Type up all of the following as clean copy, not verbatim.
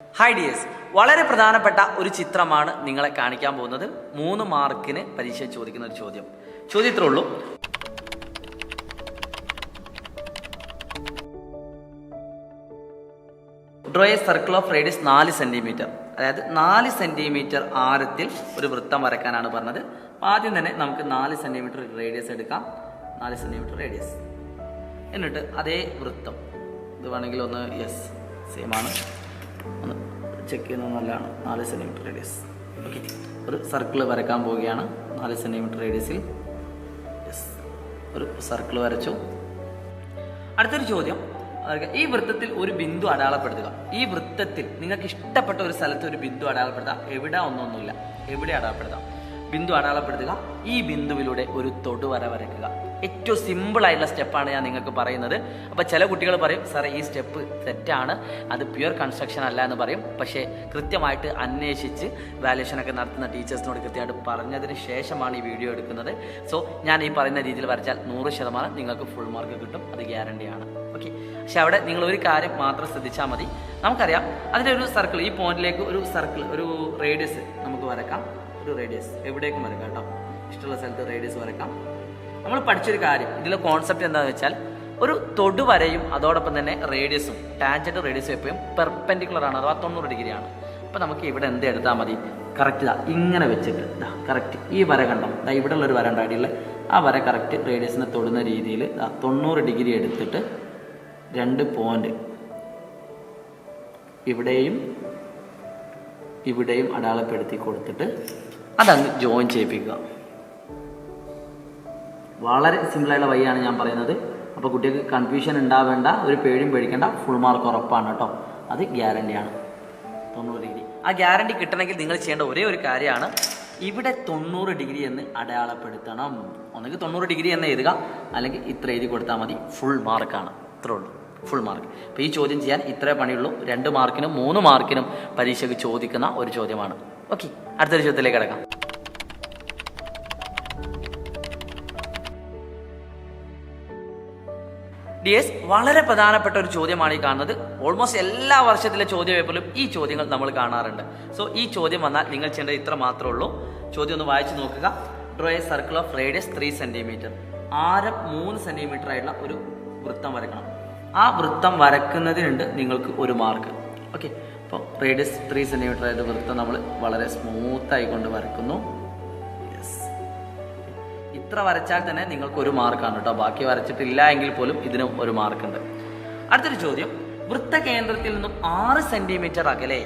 Hi dears, വളരെ പ്രധാനപ്പെട്ട ഒരു ചിത്രമാണ് നിങ്ങളെ കാണിക്കാൻ പോകുന്നത്. 3 മാർക്കിന് പരീക്ഷ ചോദിക്കുന്ന ഒരു ചോദ്യം. ചോദ്യത്രേ ഉള്ളൂ. Draw a circle of radius 4 centimetre. അതായത് 4 സെന്റിമീറ്റർ ആരത്തിൽ ഒരു വൃത്തം വരയ്ക്കാനാണ് പറഞ്ഞത്. ആദ്യം തന്നെ നമുക്ക് 4 സെന്റിമീറ്റർ റേഡിയസ് എടുക്കാം. 4 സെന്റിമീറ്റർ റേഡിയസ്. എന്നിട്ട് അതേ വൃത്തം, ഇത് വേണമെങ്കിൽ ഒന്ന് സെയിം ആണ്, ഒന്ന് ചെക്ക് ചെയ്യുന്നത് നല്ലതാണ്. 4 സെന്റിമീറ്റർ റേഡിയസ്. ഓക്കെ, ഒരു സർക്കിൾ വരയ്ക്കാൻ പോവുകയാണ്. 4 സെന്റിമീറ്റർ റേഡിയസിൽ ഒരു സർക്കിൾ വരച്ചു. അടുത്തൊരു ചോദ്യം, ഈ വൃത്തത്തിൽ ഒരു ബിന്ദു അടയാളപ്പെടുത്തുക. ഈ വൃത്തത്തിൽ നിങ്ങൾക്ക് ഇഷ്ടപ്പെട്ട ഒരു സ്ഥലത്ത് ഒരു ബിന്ദു അടയാളപ്പെടുത്താം. എവിടെ ഒന്നൊന്നുമില്ല, എവിടെ അടയാളപ്പെടുത്താം. ബിന്ദു അടയാളപ്പെടുത്തുക. ഈ ബിന്ദുവിലൂടെ ഒരു തൊടുവര വരയ്ക്കുക. ഏറ്റവും സിമ്പിൾ ആയിട്ടുള്ള സ്റ്റെപ്പാണ് ഞാൻ നിങ്ങൾക്ക് പറയുന്നത്. അപ്പോൾ ചില കുട്ടികൾ പറയും, സാറേ ഈ സ്റ്റെപ്പ് തെറ്റാണ്, അത് പ്യുവർ കൺസ്ട്രക്ഷൻ അല്ല എന്ന് പറയും. പക്ഷേ കൃത്യമായിട്ട് അന്വേഷിച്ച് വാല്യുവേഷനൊക്കെ നടത്തുന്ന ടീച്ചേഴ്സിനോട് കൃത്യമായിട്ട് പറഞ്ഞതിന് ശേഷമാണ് ഈ വീഡിയോ എടുക്കുന്നത്. സോ ഞാൻ ഈ പറയുന്ന രീതിയിൽ വരച്ചാൽ 100% നിങ്ങൾക്ക് ഫുൾ മാർക്ക് കിട്ടും, അത് ഗ്യാരണ്ടിയാണ്. ഓക്കെ, പക്ഷെ അവിടെ നിങ്ങൾ ഒരു കാര്യം മാത്രം ശ്രദ്ധിച്ചാൽ മതി. നമുക്കറിയാം അതിൻ്റെ ഒരു സർക്കിൾ, ഈ പോയിന്റിലേക്ക് ഒരു സർക്കിൾ, ഒരു റേഡിയസ് നമുക്ക് വരക്കാം. ഒരു റേഡിയസ് എവിടേക്കും വരക്കാം കേട്ടോ, ഇഷ്ടമുള്ള സ്ഥലത്ത് റേഡിയസ് വരക്കാം. നമ്മൾ പഠിച്ചൊരു കാര്യം, ഇതിലെ കോൺസെപ്റ്റ് എന്താണെന്ന് വെച്ചാൽ ഒരു തൊടുവരയും അതോടൊപ്പം തന്നെ റേഡിയസും, ടാൻജന്റ് റേഡിയസും എപ്പോഴും പെർപെൻഡിക്കുലർ ആണ്, അഥവാ 90 ഡിഗ്രിയാണ്. അപ്പം നമുക്ക് ഇവിടെ എന്ത് എടുത്താൽ മതി, കറക്റ്റ് ഇങ്ങനെ വെച്ചിട്ട് കറക്റ്റ് ഈ വര കണ്ടോ, ഇവിടെ ഉള്ളൊരു വര ഉണ്ട് അടിയിൽ, ആ വര കറക്റ്റ് റേഡിയസിനെ തൊടുന്ന രീതിയിൽ 90 ഡിഗ്രി എടുത്തിട്ട് 2 പോയിന്റ് ഇവിടെയും ഇവിടെയും അടയാളപ്പെടുത്തി കൊടുത്തിട്ട് അതങ്ങ് ജോയിൻ ചെയ്യിപ്പിക്കുക. വളരെ സിമ്പിളായിട്ടുള്ള വഴിയാണ് ഞാൻ പറയുന്നത്. അപ്പോൾ കുട്ടികൾക്ക് കൺഫ്യൂഷൻ ഉണ്ടാവേണ്ട, ഒരു പേടിയും പേടിക്കേണ്ട, ഫുൾ മാർക്ക് ഉറപ്പാണ് കേട്ടോ, അത് ഗ്യാരണ്ടിയാണ്. 90 ഡിഗ്രി. ആ ഗ്യാരണ്ടി കിട്ടണമെങ്കിൽ നിങ്ങൾ ചെയ്യേണ്ട ഒരേ ഒരു കാര്യമാണ്, ഇവിടെ 90 ഡിഗ്രി എന്ന് അടയാളപ്പെടുത്തണം. ഒന്നുകിൽ 90 ഡിഗ്രി എന്ന് എഴുതുക, അല്ലെങ്കിൽ ഇത്ര എഴുതി കൊടുത്താൽ മതി, ഫുൾ മാർക്കാണ്. ഇത്രേ ഉള്ളൂ, ഫുൾ മാർക്ക്. അപ്പോൾ ഈ ചോദ്യം ചെയ്യാൻ ഇത്രേ പണിയുള്ളൂ. 2 മാർക്കിനും 3 മാർക്കിനും പരീക്ഷയ്ക്ക് ചോദിക്കുന്ന ഒരു ചോദ്യമാണ്. ഓക്കെ, അടുത്തൊരു ചോദ്യത്തിലേക്ക് കിടക്കാം. ഡിയേഴ്സ്, വളരെ പ്രധാനപ്പെട്ട ഒരു ചോദ്യമാണ് ഈ കാണുന്നത്. ഓൾമോസ്റ്റ് എല്ലാ വർഷത്തിലെ ചോദ്യ പേപ്പറിലും ഈ ചോദ്യങ്ങൾ നമ്മൾ കാണാറുണ്ട്. സോ ഈ ചോദ്യം വന്നാൽ നിങ്ങൾ ചെയ്യേണ്ടത് ഇത്ര മാത്രമേ ഉള്ളൂ. ചോദ്യം ഒന്ന് വായിച്ചു നോക്കുക. Draw a circle of radius 3 centimetre. ആരം 3 സെന്റിമീറ്റർ ആയിട്ടുള്ള ഒരു വൃത്തം വരക്കണം. ആ വൃത്തം വരക്കുന്നതിനുണ്ട് നിങ്ങൾക്ക് 1 മാർക്ക്. ഓക്കെ, അപ്പോൾ റേഡിയസ് 3 സെന്റിമീറ്റർ ആയിട്ട് വൃത്തം നമ്മൾ വളരെ സ്മൂത്ത് ആയിക്കൊണ്ട് വരക്കുന്നു. ഇത്ര വരച്ചാൽ തന്നെ നിങ്ങൾക്ക് 1 മാർക്കാണ് കേട്ടോ. ബാക്കി വരച്ചിട്ടില്ല എങ്കിൽ പോലും ഇതിന് 1 മാർക്കുണ്ട്. അടുത്തൊരു ചോദ്യം, വൃത്ത കേന്ദ്രത്തിൽ നിന്നും 6 സെന്റിമീറ്റർ അകലെ.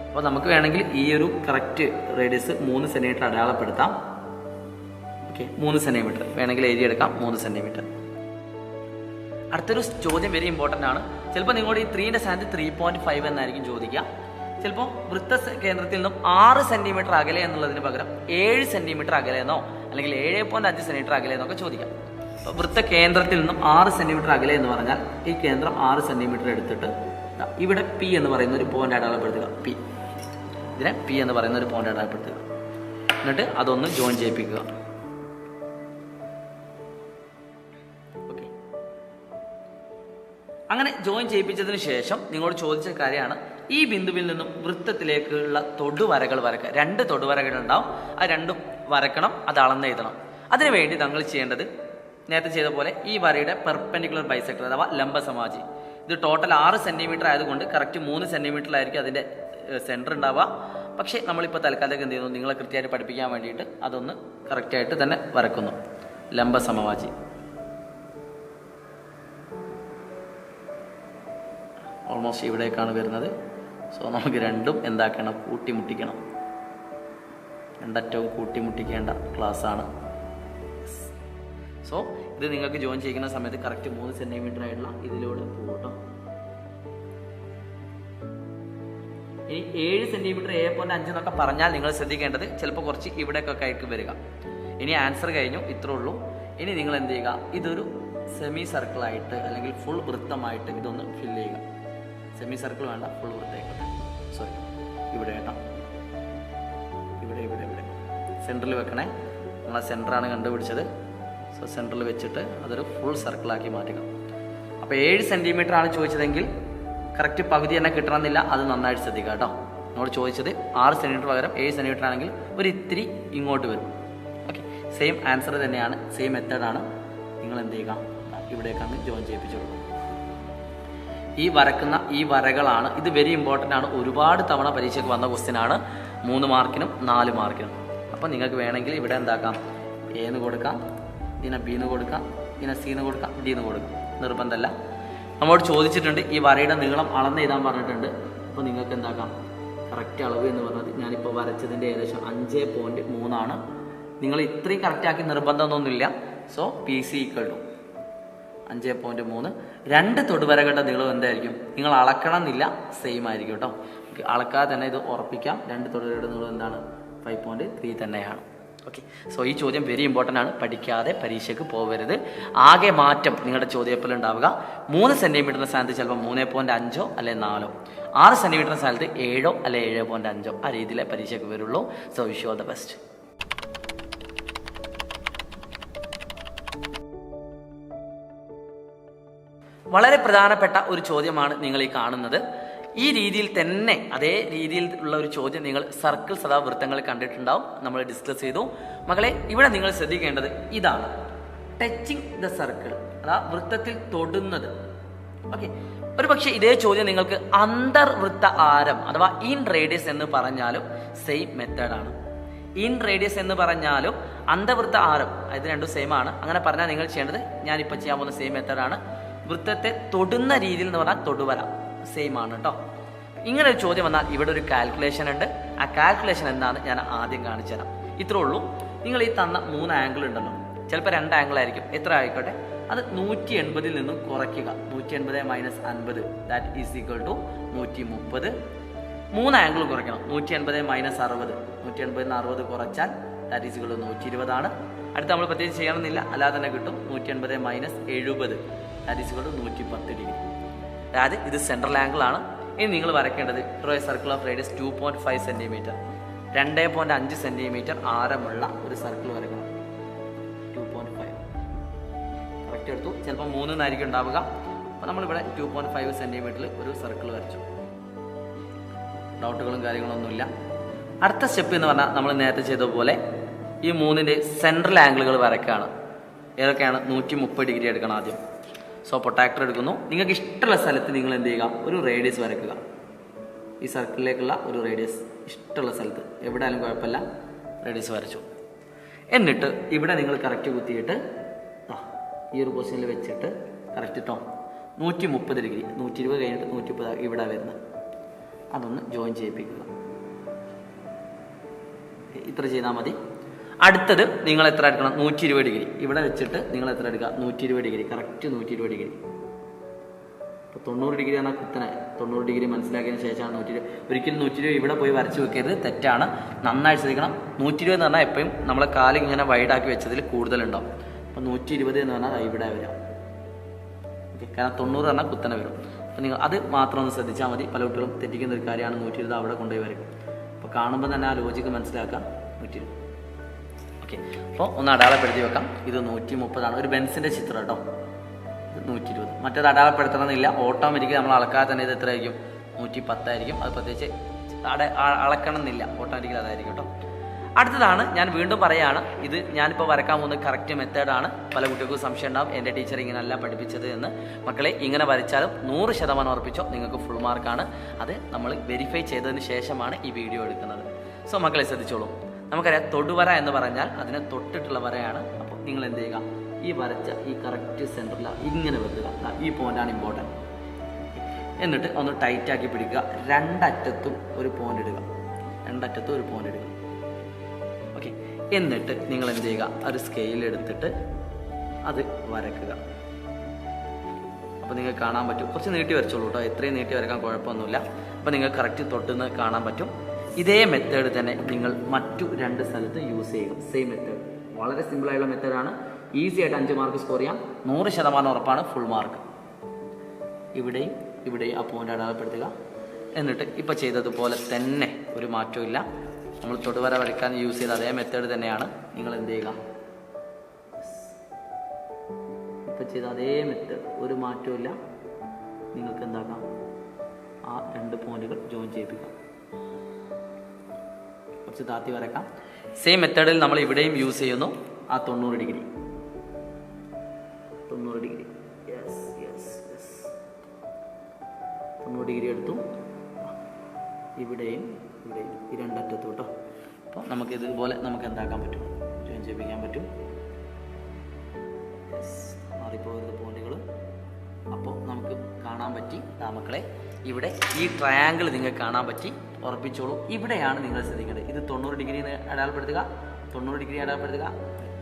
അപ്പോൾ നമുക്ക് വേണമെങ്കിൽ ഈ ഒരു കറക്റ്റ് റേഡിയസ് 3 സെന്റിമീറ്റർ അടയാളപ്പെടുത്താം. ഓക്കെ, 3 സെന്റിമീറ്റർ വേണമെങ്കിൽ എഴുതിയെടുക്കാം, 3 സെന്റിമീറ്റർ. അടുത്തൊരു ചോദ്യം വെരി ഇമ്പോർട്ടൻ്റ് ആണ്. ചിലപ്പോൾ നിങ്ങളുടെ ഈ 3ന്റെ സ്ഥാനത്ത് 3.5 എന്നായിരിക്കും ചോദിക്കുക. ചിലപ്പോൾ വൃത്ത കേന്ദ്രത്തിൽ നിന്നും 6 സെന്റിമീറ്റർ അകലെ എന്നുള്ളതിന് പകരം 7 സെന്റിമീറ്റർ അകലെന്നോ അല്ലെങ്കിൽ 7.5 സെന്റിമീറ്റർ അകലെ എന്നൊക്കെ ചോദിക്കാം. അപ്പോൾ വൃത്ത കേന്ദ്രത്തിൽ നിന്നും 6 സെന്റിമീറ്റർ അകലെ എന്ന് പറഞ്ഞാൽ ഈ കേന്ദ്രം 6 സെന്റിമീറ്റർ എടുത്തിട്ട് ഇവിടെ പി എന്ന് പറയുന്ന ഒരു പോയിന്റ് അടയാളപ്പെടുത്തുക. ഇതിനെ പി എന്ന് പറയുന്ന ഒരു പോയിന്റ് അടയാളപ്പെടുത്തുക. എന്നിട്ട് അതൊന്ന് ജോയിൻ ചെയ്യിപ്പിക്കുക. അങ്ങനെ ജോയിൻ ചെയ്യിപ്പിച്ചതിന് ശേഷം നിങ്ങളോട് ചോദിച്ച കാര്യമാണ്, ഈ ബിന്ദുവിൽ നിന്നും വൃത്തത്തിലേക്കുള്ള തൊടുവരകൾ വരക്കുക. 2 തൊടുവരകൾ ഉണ്ടാവും, ആ 2 വരക്കണം, അത് അളന്ന് എഴുതണം. അതിനുവേണ്ടി നിങ്ങൾ ചെയ്യേണ്ടത് നേരത്തെ ചെയ്ത പോലെ ഈ വരയുടെ പെർപെൻഡിക്കുലർ ബൈസെക്ടർ അഥവാ ലംബസമാജി. ഇത് ടോട്ടൽ 6 സെന്റിമീറ്റർ ആയതുകൊണ്ട് കറക്റ്റ് 3 സെന്റിമീറ്ററിലായിരിക്കും അതിൻ്റെ സെൻറ്റർ ഉണ്ടാവുക. പക്ഷേ നമ്മളിപ്പോൾ തൽക്കാലത്തേക്ക് എന്ത് ചെയ്യുന്നു, നിങ്ങളെ കൃത്യമായിട്ട് പഠിപ്പിക്കാൻ വേണ്ടിയിട്ട് അതൊന്ന് കറക്റ്റായിട്ട് തന്നെ വരക്കുന്നു. ലംബസമവാജി ഓൾമോസ്റ്റ് ഇവിടേക്കാണ് വരുന്നത്. സോ നമുക്ക് 2ഉം എന്താക്കണം, കൂട്ടിമുട്ടിക്കണം. 2 അറ്റവും കൂട്ടിമുട്ടിക്കേണ്ട ക്ലാസ്സാണ്. സോ ഇത് നിങ്ങൾക്ക് ജോയിൻ ചെയ്യുന്ന സമയത്ത് കറക്റ്റ് 3 സെന്റിമീറ്റർ ആയിട്ടുള്ള ഇതിലൂടെ പോകട്ടോ. ഇനി 7 സെന്റിമീറ്റർ 7.5 എന്നൊക്കെ പറഞ്ഞാൽ നിങ്ങൾ ശ്രദ്ധിക്കേണ്ടത് ചിലപ്പോൾ കുറച്ച് ഇവിടേക്കൊക്കെ ആയിരിക്കും വരിക. ഇനി ആൻസർ കഴിഞ്ഞു, ഇത്രേ ഉള്ളൂ. ഇനി നിങ്ങൾ എന്ത് ചെയ്യുക, ഇതൊരു സെമി സർക്കിളായിട്ട് അല്ലെങ്കിൽ ഫുൾ വൃത്തമായിട്ട് ഇതൊന്ന് ഫില്ല് ചെയ്യുക. സെമി സർക്കിൾ വേണ്ട, ഫുൾ വൃത്തമായിക്കോട്ടെ. സോറി, ഇവിടെ കേട്ടോ, ഇവിടെ ഇവിടെ ഇവിടെ സെൻറ്ററിൽ വെക്കണേ. നമ്മൾ ആ സെൻറ്ററാണ് കണ്ടുപിടിച്ചത്. സോ സെൻറ്ററിൽ വെച്ചിട്ട് അതൊരു ഫുൾ സർക്കിളാക്കി മാറ്റുക. അപ്പോൾ 7 സെൻറ്റിമീറ്റർ ആണ് ചോദിച്ചതെങ്കിൽ കറക്റ്റ് പകുതി തന്നെ കിട്ടണമെന്നില്ല, അത് നന്നായിട്ട് ശ്രദ്ധിക്കുക കേട്ടോ. നമ്മൾ ചോദിച്ചത് 6 സെൻറ്റിമീറ്റർ പകരം 7 സെൻറ്റിമീറ്റർ ആണെങ്കിൽ ഒരു ഇത്തിരി ഇങ്ങോട്ട് വരും. ഓക്കെ, സെയിം ആൻസർ തന്നെയാണ്, സെയിം മെത്തേഡാണ്. നിങ്ങൾ എന്ത് ചെയ്യുക, ഇവിടേക്കാണ് ജോയിൻ ചെയ്യിപ്പിച്ചു കൊടുക്കുക. ഈ വരക്കുന്ന ഈ വരകളാണ്, ഇത് വെരി ഇമ്പോർട്ടൻ്റ് ആണ്. ഒരുപാട് തവണ പരീക്ഷയ്ക്ക് വന്ന ക്വസ്റ്റ്യൻ ആണ്, 3 മാർക്കിനും 4 മാർക്കിനും. അപ്പോൾ നിങ്ങൾക്ക് വേണമെങ്കിൽ ഇവിടെ എന്താക്കാം, എന്ന് കൊടുക്കാം, ഇതിനെ ബിന്ന് കൊടുക്കാം, ഇതിനെ സിന്ന് കൊടുക്കാം, ഡിന്ന് കൊടുക്കാം, നിർബന്ധമല്ല. നമ്മളോട് ചോദിച്ചിട്ടുണ്ട് ഈ വരയുടെ നീളം അളന്ന് എഴുതാൻ പറഞ്ഞിട്ടുണ്ട്. അപ്പോൾ നിങ്ങൾക്ക് എന്താക്കാം, കറക്റ്റ് അളവ് എന്ന് പറഞ്ഞത് ഞാനിപ്പോൾ വരച്ചതിൻ്റെ ഏകദേശം 5.3 ആണ്. നിങ്ങൾ ഇത്രയും കറക്റ്റാക്കി നിർബന്ധമൊന്നുമില്ല. So PC = 5.3. 2 തൊടുവരകളുടെ നീളം എന്തായിരിക്കും, നിങ്ങൾ അളക്കണം എന്നില്ല, സെയിം ആയിരിക്കും കേട്ടോ. അളക്കാതെ തന്നെ ഇത് ഉറപ്പിക്കാം. 2 തൊടുവരകളുടെ നീളം എന്താണ്, 5.3 തന്നെയാണ്. ഓക്കെ, സോ ഈ ചോദ്യം വെരി ഇമ്പോർട്ടൻ്റ് ആണ്, പഠിക്കാതെ പരീക്ഷയ്ക്ക് പോകരുത്. ആകെ മാറ്റം നിങ്ങളുടെ ചോദ്യത്തിൽ ഉണ്ടാവുക 3 സെൻറ്റിമീറ്ററിൻ്റെ സ്ഥാനത്ത് ചിലപ്പോൾ 3.5 അല്ലെ 4, 6 സെൻറ്റിമീറ്ററിൻ്റെ സ്ഥാനത്ത് 7 അല്ലെ 7.5, ആ രീതിയിലെ പരീക്ഷയ്ക്ക് വരുള്ളൂ. So wish you all the best. വളരെ പ്രധാനപ്പെട്ട ഒരു ചോദ്യമാണ് നിങ്ങൾ ഈ കാണുന്നത്. ഈ രീതിയിൽ തന്നെ അതേ രീതിയിൽ ഉള്ള ഒരു ചോദ്യം നിങ്ങൾ സർക്കിൾസ് അഥവാ വൃത്തങ്ങൾ കണ്ടിട്ടുണ്ടാവും, നമ്മൾ ഡിസ്കസ് ചെയ്തു. മക്കളെ, ഇവിടെ നിങ്ങൾ ശ്രദ്ധിക്കേണ്ടത് ഇതാണ്, ടച്ചിങ് ദ സർക്കിൾ, അതാ വൃത്തത്തിൽ തൊടുന്നത്. ഓക്കെ, ഒരു പക്ഷേ ഇതേ ചോദ്യം നിങ്ങൾക്ക് അന്തർവൃത്ത ആരം അഥവാ ഇൻ റേഡിയസ് എന്ന് പറഞ്ഞാലും സെയിം മെത്തേഡാണ്. ഇൻ റേഡിയസ് എന്ന് പറഞ്ഞാലും അന്തർവൃത്ത ആരം, ഇത് രണ്ടും സെയിം ആണ്. അങ്ങനെ പറഞ്ഞാൽ നിങ്ങൾ ചെയ്യേണ്ടത് ഞാനിപ്പോൾ ചെയ്യാൻ പോകുന്ന സെയിം മെത്തേഡാണ്. വൃത്തത്തെ തൊടുന്ന രീതിയിൽ എന്ന് പറഞ്ഞാൽ തൊടുവര സെയിം ആണ് കേട്ടോ. ഇങ്ങനെ ഒരു ചോദ്യം വന്നാൽ ഇവിടെ ഒരു കാൽക്കുലേഷൻ ഉണ്ട്. ആ കാൽക്കുലേഷൻ എന്താണെന്ന് ഞാൻ ആദ്യം കാണിച്ചു തരാം. ഇത്രേ ഉള്ളൂ. നിങ്ങൾ ഈ തന്ന 3 ആംഗിൾ ഉണ്ടല്ലോ, ചിലപ്പോൾ 2 ആംഗിൾ ആയിരിക്കും, എത്ര ആയിക്കോട്ടെ, അത് 180 നിന്നും കുറയ്ക്കുക. 180 - 50 that is equal to 130. 3 angle കുറയ്ക്കണം. 180 - 60, 180 - 60 കുറച്ചാൽ ദാറ്റ് ഈസ് ഈക്വൽ ടു 120 ആണ്. അടുത്ത് നമ്മൾ പ്രത്യേകിച്ച് ചെയ്യണമെന്നില്ല, അല്ലാതെ തന്നെ കിട്ടും. 180 - 70 that is equal to 110 degree. അതായത് ഇത് സെൻട്രൽ ആംഗിൾ ആണ്. ഇനി നിങ്ങൾ വരയ്ക്കേണ്ടത് draw a circle of radius 2.5 centimetre, 2.5 centimetre ആരമുള്ള ഒരു സർക്കിൾ വരയ്ക്കണം. 2.5 കറക്റ്റ് എടുത്തു. ചിലപ്പോൾ 3 എന്നായിരിക്കും ഉണ്ടാവുക. അപ്പോൾ നമ്മളിവിടെ 2.5 സെൻറ്റിമീറ്ററിൽ ഒരു സർക്കിൾ വരച്ചു. ഡൗട്ടുകളും കാര്യങ്ങളൊന്നുമില്ല. അടുത്ത സ്റ്റെപ്പ് എന്ന് പറഞ്ഞാൽ നമ്മൾ നേരത്തെ ചെയ്തതുപോലെ ഈ 3ൻ്റെ സെൻട്രൽ ആംഗിളുകൾ വരയ്ക്കുകയാണ്. ഏതൊക്കെയാണ്, 130 ഡിഗ്രി എടുക്കണം ആദ്യം. സോ പ്രൊട്ടാക്ടർ എടുക്കുന്നു. നിങ്ങൾക്ക് ഇഷ്ടമുള്ള സ്ഥലത്ത് നിങ്ങൾ എന്ത് ചെയ്യുക, ഒരു റേഡിയസ് വരയ്ക്കുക. ഈ സർക്കിളിലേക്കുള്ള ഒരു റേഡിയസ് ഇഷ്ടമുള്ള സ്ഥലത്ത് എവിടെയാലും കുഴപ്പമില്ല, റേഡിയസ് വരച്ചു. എന്നിട്ട് ഇവിടെ നിങ്ങൾ കറക്റ്റ് കുത്തിയിട്ട് ഈ ഒരു പൊസിഷനിൽ വെച്ചിട്ട് കറക്റ്റ് കേട്ടോ 130 ഡിഗ്രി, 120 കഴിഞ്ഞിട്ട് 130 ഇവിടെ വരുന്നത്, അതൊന്ന് ജോയിൻ ചെയ്യിപ്പിക്കുക. ഇത്ര ചെയ്താൽ മതി. അടുത്തത് നിങ്ങൾ എത്ര എടുക്കണം, 120 ഡിഗ്രി ഇവിടെ വെച്ചിട്ട് നിങ്ങൾ എത്ര എടുക്കുക, 120 ഡിഗ്രി, കറക്റ്റ് 120 ഡിഗ്രി. ഇപ്പോൾ 90 ഡിഗ്രി എന്നാൽ കുത്തനെ 90 ഡിഗ്രി മനസ്സിലാക്കിയതിന് ശേഷമാണ് 120. ഒരിക്കലും 120 ഇവിടെ പോയി വരച്ച് വെക്കരുത്, തെറ്റാണ്. നന്നായി ശ്രദ്ധിക്കണം. 120 എന്ന് പറഞ്ഞാൽ എപ്പോഴും നമ്മളെ കാല് ഇങ്ങനെ വൈഡാക്കി വെച്ചതിൽ കൂടുതലുണ്ടാവും. അപ്പോൾ 120 എന്ന് പറഞ്ഞാൽ ഇവിടെ വരാം. ഓക്കെ, കാരണം 90 പറഞ്ഞാൽ കുത്തനെ വരും. അപ്പോൾ നിങ്ങൾ അത് മാത്രം ഒന്ന് ശ്രദ്ധിച്ചാൽ മതി. പല കുട്ടികളും തെറ്റിക്കുന്ന ഒരു കാര്യമാണ് 120 അവിടെ കൊണ്ടുപോയി വരും. അപ്പോൾ കാണുമ്പോൾ തന്നെ ആ ലോജിക്ക് മനസ്സിലാക്കാം. 120. ഓക്കെ, അപ്പോൾ ഒന്ന് അടയാളപ്പെടുത്തി വെക്കാം. ഇത് 130 ആണ്. ഒരു ബെൻസിൻ്റെ ചിത്രം കേട്ടോ. ഇത് 120. മറ്റേത് അടയാളപ്പെടുത്തണമെന്നില്ല, ഓട്ടോമാറ്റിക്കലി നമ്മൾ അളക്കാതെ തന്നെ ഇത് എത്ര ആയിരിക്കും, 110 ആയിരിക്കും. അത് പ്രത്യേകിച്ച് അളക്കണം എന്നില്ല, ഓട്ടോമാറ്റിക്കലി അതായിരിക്കും കേട്ടോ. അടുത്തതാണ്, ഞാൻ വീണ്ടും പറയുകയാണ്, ഇത് ഞാനിപ്പോൾ വരക്കാൻ പോകുന്നത് കറക്റ്റ് മെത്തേഡാണ്. പല കുട്ടികൾക്കും സംശയം ഉണ്ടാവും, എൻ്റെ ടീച്ചർ ഇങ്ങനെയല്ല പഠിപ്പിച്ചത് എന്ന്. മക്കളെ, ഇങ്ങനെ വരച്ചാലും 100% ഉറപ്പിച്ചോ നിങ്ങൾക്ക് ഫുൾ മാർക്കാണ്. അത് നമ്മൾ വെരിഫൈ ചെയ്തതിന് ശേഷമാണ് ഈ വീഡിയോ എടുക്കുന്നത്. സോ മക്കളെ ശ്രദ്ധിച്ചോളൂ. നമുക്കറിയാം, തൊടുവര എന്ന് പറഞ്ഞാൽ അതിനെ തൊട്ടിട്ടുള്ള വരയാണ്. അപ്പോൾ നിങ്ങൾ എന്ത് ചെയ്യുക, ഈ വരച്ച ഈ കറക്റ്റ് സെൻറ്ററിൽ ഇങ്ങനെ വെക്കുക. ഈ പോയിൻ്റാണ് ഇമ്പോർട്ടൻറ്റ്. എന്നിട്ട് ഒന്ന് ടൈറ്റാക്കി പിടിക്കുക. 2 അറ്റത്തും ഒരു പോയിൻ്റ് ഇടുക. 2 അറ്റത്തും ഒരു പോയിൻ്റ് ഇടുക. ഓക്കെ, എന്നിട്ട് നിങ്ങൾ എന്ത് ചെയ്യുക, ഒരു സ്കെയിൽ എടുത്തിട്ട് അത് വരക്കുക. അപ്പോൾ നിങ്ങൾക്ക് കാണാൻ പറ്റും. കുറച്ച് നീട്ടി വരച്ചോളൂ കേട്ടോ, എത്രയും നീട്ടി വരക്കാൻ കുഴപ്പമൊന്നുമില്ല. അപ്പോൾ നിങ്ങൾക്ക് കറക്റ്റ് തൊട്ടുനിന്ന് കാണാൻ പറ്റും. ഇതേ മെത്തേഡ് തന്നെ നിങ്ങൾ മറ്റു 2 സ്ഥലത്ത് യൂസ് ചെയ്യുക. സെയിം മെത്തേഡ്, വളരെ സിമ്പിളായുള്ള മെത്തേഡാണ്. ഈസി ആയിട്ട് 5 മാർക്ക് സ്കോർ ചെയ്യാം. 100% ഉറപ്പാണ് ഫുൾ മാർക്ക്. ഇവിടെയും ഇവിടെയും ആ പോയിന്റ് അടയാളപ്പെടുത്തുക. എന്നിട്ട് ഇപ്പോൾ ചെയ്തതുപോലെ തന്നെ, ഒരു മാറ്റവും ഇല്ല. നമ്മൾ തൊടുവര വരയ്ക്കാൻ യൂസ് ചെയ്ത അതേ മെത്തേഡ് തന്നെയാണ്. നിങ്ങൾ എന്ത് ചെയ്യുക, ഇപ്പോൾ ചെയ്ത അതേ മെത്തേഡ്, ഒരു മാറ്റവും ഇല്ല. നിങ്ങൾക്ക് എന്താക്കാം, ആ 2 പോയിന്റുകൾ ജോയിൻ ചെയ്യിപ്പിക്കാം. കുറച്ച് താത്തി വരക്കാം. സെയിം മെത്തേഡിൽ നമ്മൾ ഇവിടെയും യൂസ് ചെയ്യുന്നു. ആ 90 ഡിഗ്രി 90 ഡിഗ്രി 90 ഡിഗ്രി എടുത്തു. ഇവിടെയും ഈ 2 അറ്റത്തും കേട്ടോ. അപ്പോൾ നമുക്ക് ഇതുപോലെ നമുക്ക് എന്താക്കാൻ പറ്റും, ജോയിൻ ചെയ്യിപ്പിക്കാൻ പറ്റും. മാറിപ്പോകുന്ന പോയിന്റുകൾ. അപ്പോൾ നമുക്ക് കാണാൻ പറ്റി മക്കളെ, ഇവിടെ ഈ ട്രയാങ്കിൾ നിങ്ങൾക്ക് കാണാൻ പറ്റി. ഉറപ്പിച്ചോളൂ, ഇവിടെയാണ് നിങ്ങൾ ശ്രദ്ധിക്കേണ്ടത്. ഇത് 90 ഡിഗ്രി അടയാളപ്പെടുത്തുക, 90 ഡിഗ്രി അടയാളപ്പെടുത്തുക.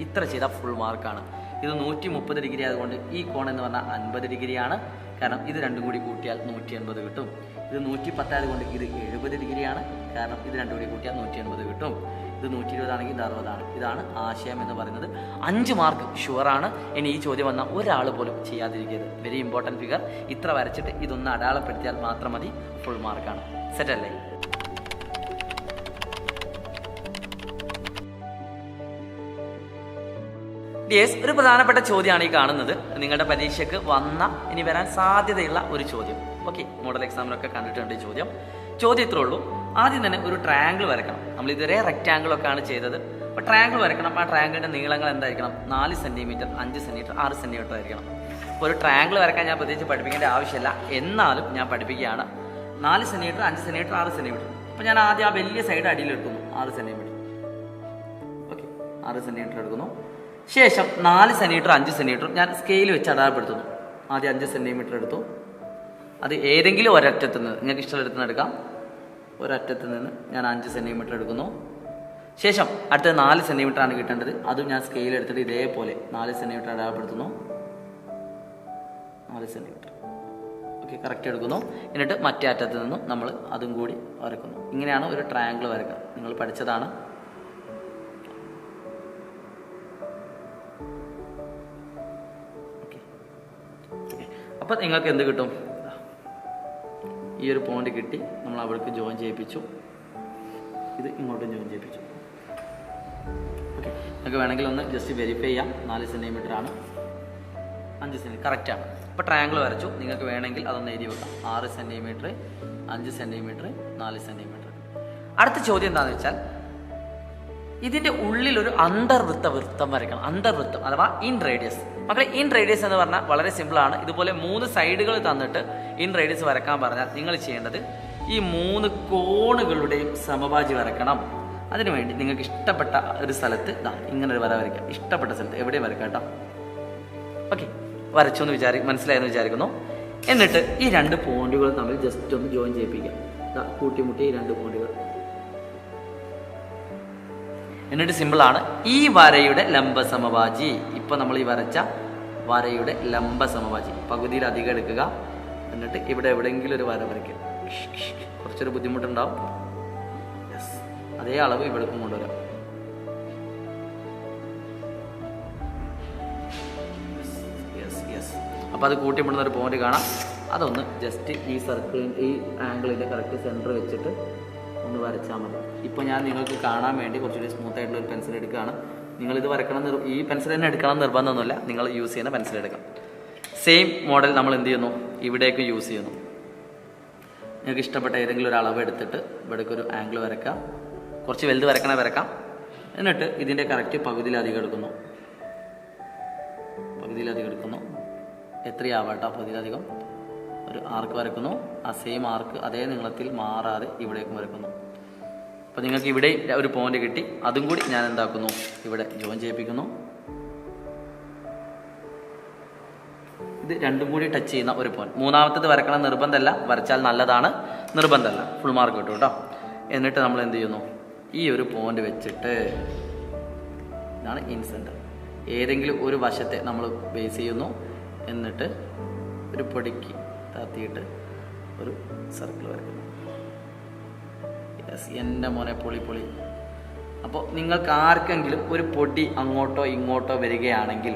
ഇത്ര ചെയ്താൽ ഫുൾ മാർക്കാണ്. ഇത് 130 ഡിഗ്രി ആയതുകൊണ്ട് ഈ കോൺ എന്ന് പറഞ്ഞാൽ 50 ഡിഗ്രിയാണ്. കാരണം ഇത് രണ്ടും കൂടി കൂട്ടിയാൽ 180 കിട്ടും. ഇത് 110 ആയതുകൊണ്ട് ഇത് 70 ഡിഗ്രിയാണ്. കാരണം ഇത് രണ്ടും കൂടി കൂട്ടിയാൽ 180 കിട്ടും. ഇത് 120 ആണെങ്കിൽ ഇത് 60 ആണ്. ഇതാണ് ആശയം എന്ന് പറയുന്നത്. 5 മാർക്ക് ഷുവറാണ്. ഇനി ഈ ചോദ്യം വന്നാൽ ഒരാൾ പോലും ചെയ്യാതിരിക്കരുത്. Very important figure. ഇത്ര വരച്ചിട്ട് ഇതൊന്ന് അടയാളപ്പെടുത്തിയാൽ മാത്രം മതി, ഫുൾ മാർക്കാണ്. സെറ്റല്ലേ? യെസ്, ഒരു പ്രധാനപ്പെട്ട ചോദ്യമാണ് ഈ കാണുന്നത്. നിങ്ങളുടെ പരീക്ഷയ്ക്ക് ഇനി വരാൻ സാധ്യതയുള്ള ഒരു ചോദ്യം. ഓക്കെ, മോഡൽ എക്സാമിനൊക്കെ കണ്ടിട്ടുണ്ട് ഈ ചോദ്യം. ഇത്രേ ഉള്ളൂ. ആദ്യം തന്നെ ഒരു ട്രയാങ്കിൾ വരക്കണം. നമ്മൾ ഇതുവരെ റെക്റ്റാങ്കിൾ ഒക്കെ ആണ് ചെയ്തത്. അപ്പോൾ ട്രയാങ്കിൾ വരക്കണം. ആ ട്രയാങ്കിളിന്റെ നീളങ്ങൾ എന്തായിരിക്കണം? 4 സെന്റിമീറ്റർ, 5 സെന്റിമീറ്റർ, 6 സെന്റിമീറ്റർ ആയിരിക്കണം. അപ്പോൾ ഒരു ട്രയാങ്കിൾ വരക്കാൻ ഞാൻ പ്രത്യേകിച്ച് പഠിപ്പിക്കേണ്ട ആവശ്യമില്ല. എന്നാലും ഞാൻ പഠിപ്പിക്കുകയാണ്. 4 സെന്റിമീറ്റർ, 5 സെന്റിമീറ്റർ, 6 സെന്റിമീറ്റർ. അപ്പോൾ ഞാൻ ആദ്യം ആ വലിയ സൈഡ് അടിയിൽ എടുക്കുന്നു, 6 സെന്റിമീറ്റർ. ഓക്കെ, 6 സെന്റിമീറ്റർ എടുക്കുന്നു. ശേഷം 4 സെന്റിമീറ്റർ, 5 സെന്റിമീറ്റർ ഞാൻ സ്കെയിൽ വെച്ച് അടയാളപ്പെടുത്തുന്നു. ആദ്യം 5 സെന്റിമീറ്റർ എടുത്തു. അത് ഏതെങ്കിലും ഒരറ്റത്ത് നിന്ന്, നിങ്ങൾക്ക് ഇഷ്ടമുള്ള നിന്ന് എടുക്കാം. ഒരറ്റത്ത് നിന്ന് ഞാൻ 5 സെന്റിമീറ്റർ എടുക്കുന്നു. ശേഷം അടുത്ത 4 സെന്റിമീറ്റർ ആണ് കിട്ടേണ്ടത്. അതും ഞാൻ സ്കെയിൽ എടുത്തിട്ട് ഇതേപോലെ 4 സെന്റിമീറ്റർ അടയാളപ്പെടുത്തുന്നു. 4 സെന്റിമീറ്റർ. ഓക്കെ, കറക്റ്റ് എടുക്കുന്നു. എന്നിട്ട് മറ്റേ അറ്റത്ത് നിന്നും നമ്മൾ അതും കൂടി വരക്കുന്നു. ഇങ്ങനെയാണ് ഒരു ട്രയാങ്കിൾ വരക്കുക. നിങ്ങൾ പഠിച്ചതാണ്. അപ്പം നിങ്ങൾക്ക് എന്ത് കിട്ടും? ഈ ഒരു പോയിന്റ് കിട്ടി. നമ്മൾ അവിടേക്ക് ജോയിൻ ചെയ്യിപ്പിച്ചു. ഇത് ഇങ്ങോട്ടും ജോയിൻ ചെയ്യിപ്പിച്ചു. ഓക്കെ, നിങ്ങൾക്ക് വേണമെങ്കിൽ ഒന്ന് ജസ്റ്റ് വെരിഫൈ ചെയ്യാം. 4 സെന്റിമീറ്റർ ആണ്, 5 സെന്റിമീറ്റർ കറക്റ്റാണ്. അപ്പോൾ ട്രയാങ്കിൾ വരച്ചു. നിങ്ങൾക്ക് വേണമെങ്കിൽ അതൊന്ന് എഴുതി വെക്കാം. 6 സെന്റിമീറ്റർ, 5 സെന്റിമീറ്റർ, 4 സെന്റിമീറ്റർ. അടുത്ത ചോദ്യം എന്താണെന്ന് വെച്ചാൽ, ഇതിൻ്റെ ഉള്ളിൽ ഒരു വൃത്തം വരയ്ക്കണം. അന്തർവൃത്തം അഥവാ ഇൻ റേഡിയസ്. മക്കളെ, ഇൻ റേഡിയസ് എന്ന് പറഞ്ഞാൽ വളരെ സിമ്പിളാണ്. ഇതുപോലെ 3 സൈഡുകൾ തന്നിട്ട് ഇൻ റേഡിയസ് വരക്കാൻ പറഞ്ഞാൽ നിങ്ങൾ ചെയ്യേണ്ടത് ഈ 3 കോണുകളുടെയും സമഭാജി വരക്കണം. അതിനുവേണ്ടി നിങ്ങൾക്ക് ഇഷ്ടപ്പെട്ട ഒരു സ്ഥലത്ത് ഇങ്ങനെ ഒരു വര വരയ്ക്കാം. ഇഷ്ടപ്പെട്ട സ്ഥലത്ത് എവിടെയും വരക്കാം കേട്ടോ. ഓക്കെ, വരച്ചു എന്ന് മനസ്സിലായെന്ന് വിചാരിക്കുന്നു. എന്നിട്ട് ഈ 2 പോയിന്റുകൾ തമ്മിൽ ജസ്റ്റ് ഒന്ന് ജോയിൻ ചെയ്യിപ്പിക്കാം. കൂട്ടിമുട്ടി ഈ 2 പോയിന്റുകൾ. എന്നിട്ട് സിമ്പിളാണ്. ഈ വരയുടെ ലംബ സമഭാജി, ഇപ്പൊ നമ്മൾ ഈ വരച്ച വരയുടെ ലംബ സമഭാജി പകുതിയിൽ അധികം എടുക്കുക. എന്നിട്ട് ഇവിടെ എവിടെയെങ്കിലും ഒരു വര വരയ്ക്കുക. കുറച്ചൊരു ബുദ്ധിമുട്ടുണ്ടാവും. യെസ്, അതേ അളവ് ഇവിടേക്കും കൊണ്ടുവരാം. അപ്പൊ അത് കൂട്ടിമുട്ടുന്ന ഒരു പോയിന്റ് കാണാം. അതൊന്ന് ജസ്റ്റ് ഈ ഈ ആംഗിളിന്റെ കറക്റ്റ് സെന്റർ വെച്ചിട്ട് ഒന്ന് വരച്ചാൽ മതി. ഇപ്പോൾ ഞാൻ നിങ്ങൾക്ക് കാണാൻ വേണ്ടി കുറച്ചുകൂടി സ്മൂത്ത് ആയിട്ടുള്ള ഒരു പെൻസിൽ എടുക്കുകയാണ്. നിങ്ങളിത് വരക്കണം, ഈ പെൻസിൽ തന്നെ എടുക്കണം നിർബന്ധമൊന്നുമില്ല. നിങ്ങൾ യൂസ് ചെയ്യുന്ന പെൻസിൽ എടുക്കാം. സെയിം മോഡൽ നമ്മൾ എന്ത് ചെയ്യുന്നു? ഇവിടേക്ക് യൂസ് ചെയ്യുന്നു. നിങ്ങൾക്ക് ഇഷ്ടപ്പെട്ട ഏതെങ്കിലും ഒരു അളവ് എടുത്തിട്ട് ഇവിടേക്ക് ഒരു ആംഗിൾ വരക്കാം. കുറച്ച് വലുത് വരക്കാം. എന്നിട്ട് ഇതിൻ്റെ കറക്റ്റ് പകുതിയിലധികം എടുക്കുന്നു. എത്രയാവട്ടെ, പകുതിയിലധികം ഒരു ആർക്ക് വരക്കുന്നു. ആ സെയിം ആർക്ക് അതേ നീളത്തിൽ മാറാതെ ഇവിടേക്കും വരക്കുന്നു. അപ്പോൾ നിങ്ങൾക്ക് ഇവിടെ ഒരു പോയിന്റ് കിട്ടി. അതും കൂടി ഞാൻ എന്താക്കുന്നു? ഇവിടെ ജോയിൻ ചെയ്യിപ്പിക്കുന്നു. ഇത് രണ്ടും കൂടി ടച്ച് ചെയ്യുന്ന ഒരു പോയിന്റ്. മൂന്നാമത്തേത് വരക്കണം നിർബന്ധമല്ല, വരച്ചാൽ നല്ലതാണ്. നിർബന്ധമല്ല, ഫുൾ മാർക്ക് കിട്ടും കേട്ടോ. എന്നിട്ട് നമ്മൾ എന്ത് ചെയ്യുന്നു? ഈ ഒരു പോയിന്റ് വെച്ചിട്ട് ഇതാണ് ഇൻ സെന്റർ. ഏതെങ്കിലും ഒരു വശത്തെ നമ്മൾ ബേസ് ചെയ്യുന്നു. എന്നിട്ട് ഒരു പൊടിക്ക് താത്തിയിട്ട് ഒരു സർക്കിൾ വരയ്ക്കുന്നു. യെസ്, എൻ്റെ മോനെ പൊളി. അപ്പോൾ നിങ്ങൾക്ക് ആർക്കെങ്കിലും ഒരു പൊടി അങ്ങോട്ടോ ഇങ്ങോട്ടോ വരികയാണെങ്കിൽ,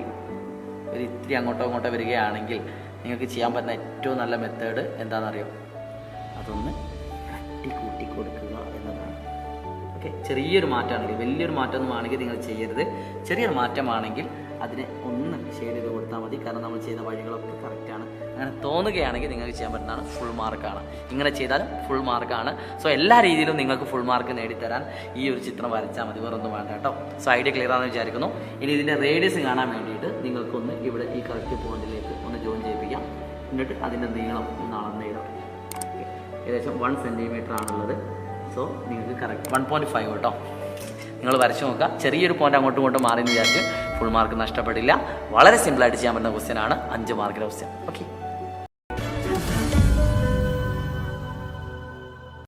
ഒരു ഇത്തിരി അങ്ങോട്ടോ ഇങ്ങോട്ടോ വരികയാണെങ്കിൽ നിങ്ങൾക്ക് ചെയ്യാൻ പറ്റുന്ന ഏറ്റവും നല്ല മെത്തേഡ് എന്താണെന്നറിയോ? അതൊന്ന് കൂട്ടി കൊടുക്കുക എന്നതാണ്. ഓക്കെ, ചെറിയൊരു മാറ്റമാണെങ്കിൽ, വലിയൊരു മാറ്റമൊന്നും ആണെങ്കിൽ നിങ്ങൾ ചെയ്യരുത്. ചെറിയൊരു മാറ്റമാണെങ്കിൽ അതിനെ ഒന്ന് ഷെയ്ഡ് ചെയ്ത് കൊടുത്താൽ മതി. കാരണം നമ്മൾ ചെയ്യുന്ന വഴികളൊക്കെ കറക്റ്റാണ്. അങ്ങനെ തോന്നുകയാണെങ്കിൽ നിങ്ങൾക്ക് ചെയ്യാൻ പറ്റുന്നതാണ് ഫുൾ മാർക്കാണ്. ഇങ്ങനെ ചെയ്താലും ഫുൾ മാർക്കാണ്. സോ എല്ലാ രീതിയിലും നിങ്ങൾക്ക് ഫുൾ മാർക്ക് നേടിത്തരാൻ ഈ ഒരു ചിത്രം വരച്ചാൽ മതി, വേറൊന്നും വേണ്ട കേട്ടോ. സോ ഐഡിയ ക്ലിയർ ആണെന്ന് വിചാരിക്കുന്നു. ഇനി ഇതിൻ്റെ റേഡിയസ് കാണാൻ വേണ്ടിയിട്ട് നിങ്ങൾക്കൊന്ന് ഇവിടെ ഈ കറക്റ്റ് പോയിന്റിലേക്ക് ഒന്ന് ജോയിൻ ചെയ്യിപ്പിക്കാം. എന്നിട്ട് അതിൻ്റെ നീളം ഒന്ന് അളന്നിടാം. ഏകദേശം 1 സെൻറ്റിമീറ്റർ ആണുള്ളത്. സോ നിങ്ങൾക്ക് കറക്റ്റ് 1.5 കേട്ടോ. നിങ്ങൾ വരച്ച് നോക്കുക. ചെറിയൊരു പോയിന്റ് അങ്ങോട്ടും ഇങ്ങോട്ടും മാറി എന്ന് വിചാരിച്ച് ഫുൾ മാർക്ക് നഷ്ടപ്പെടില്ല. വളരെ സിമ്പിളായിട്ട് ചെയ്യാൻ പറ്റുന്ന ക്വസ്റ്റ്യൻ ആണ്. 5 മാർക്കിൻ്റെ ക്വസ്റ്റ്യൻ. ഓക്കെ.